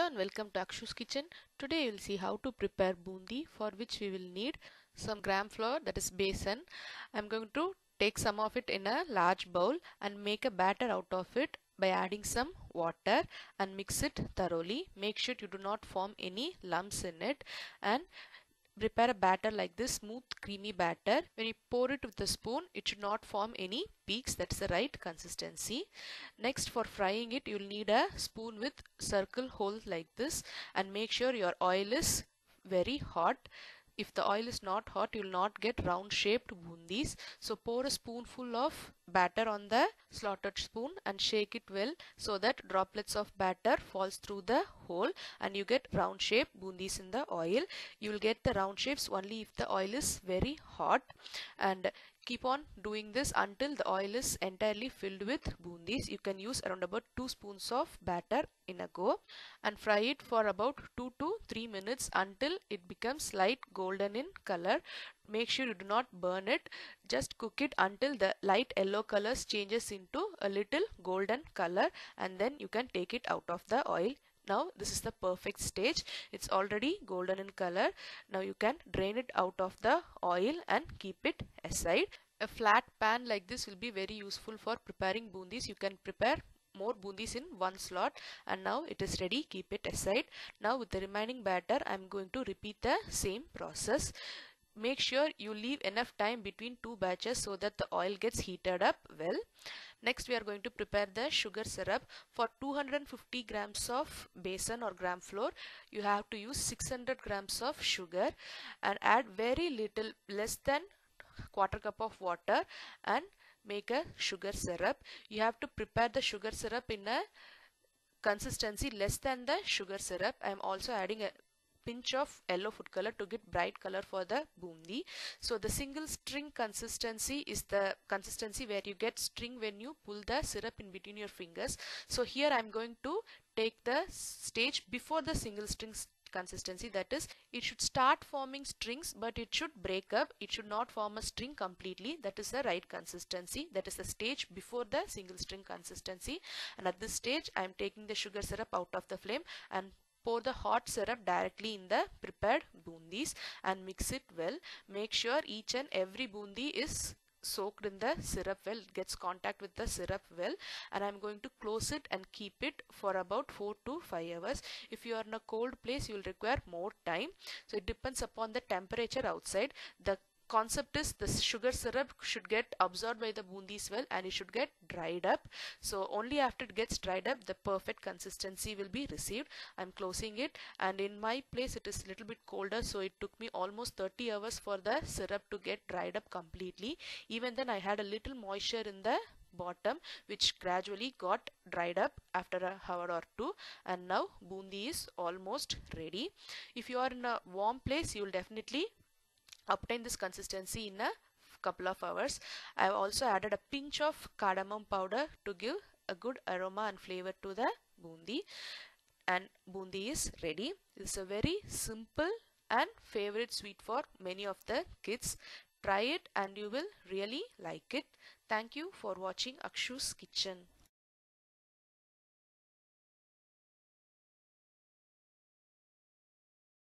and welcome to Akshu's Kitchen. Today you will see how to prepare bundi, for which we will need some gram flour, that is besan. I am going to take some of it in a large bowl and make a batter out of it by adding some water and mix it thoroughly. Make sure you do not form any lumps in it and prepare a batter like this, smooth creamy batter. When you pour it with a spoon, it should not form any peaks. That's the right consistency. Next, for frying it, you'll need a spoon with circle holes like this, and make sure your oil is very hot. If the oil is not hot, you will not get round shaped bundis. So pour a spoonful of batter on the slotted spoon and shake it well so that droplets of batter falls through the hole and you get round shaped bundis in the oil. You will get the round shapes only if the oil is very hot, and keep on doing this until the oil is entirely filled with bundis. You can use around about 2 spoons of batter in a go and fry it for about 2 to 3 minutes until it becomes light golden in color. Make sure you do not burn it. Just cook it until the light yellow color changes into a little golden color, and then you can take it out of the oil. Now this is the perfect stage. It's already golden in color. Now you can drain it out of the oil and keep it aside. A flat pan like this will be very useful for preparing bundis. You can prepare more bundis in one slot, and now it is ready. Keep it aside. Now with the remaining batter, I am going to repeat the same process. Make sure you leave enough time between two batches so that the oil gets heated up well. Next, we are going to prepare the sugar syrup. For 250 grams of besan or gram flour, you have to use 600 grams of sugar and add very little, less than quarter cup of water, and make a sugar syrup. You have to prepare the sugar syrup in a consistency less than the sugar syrup. I am also adding a pinch of yellow food color to get bright color for the bundi. So the single string consistency is the consistency where you get string when you pull the syrup in between your fingers. So here I am going to take the stage before the single string consistency, that is, it should start forming strings but it should break up. It should not form a string completely. That is the right consistency. That is the stage before the single string consistency, and at this stage I am taking the sugar syrup out of the flame and pour the hot syrup directly in the prepared bundis and mix it well. Make sure each and every bundi is soaked in the syrup well, gets contact with the syrup well, and I'm going to close it and keep it for about 4 to 5 hours. If you are in a cold place, you will require more time. So it depends upon the temperature outside. The concept is the sugar syrup should get absorbed by the bundis well and it should get dried up. So only after it gets dried up the perfect consistency will be received. I'm closing it, and in my place it is a little bit colder, so it took me almost 30 hours for the syrup to get dried up completely. Even then I had a little moisture in the bottom which gradually got dried up after an hour or two, and now bundi is almost ready. If you are in a warm place, you will definitely obtain this consistency in a couple of hours. I have also added a pinch of cardamom powder to give a good aroma and flavor to the bundi, and bundi is ready. It's a very simple and favorite sweet for many of the kids. Try it and you will really like it. Thank you for watching Akshu's Kitchen.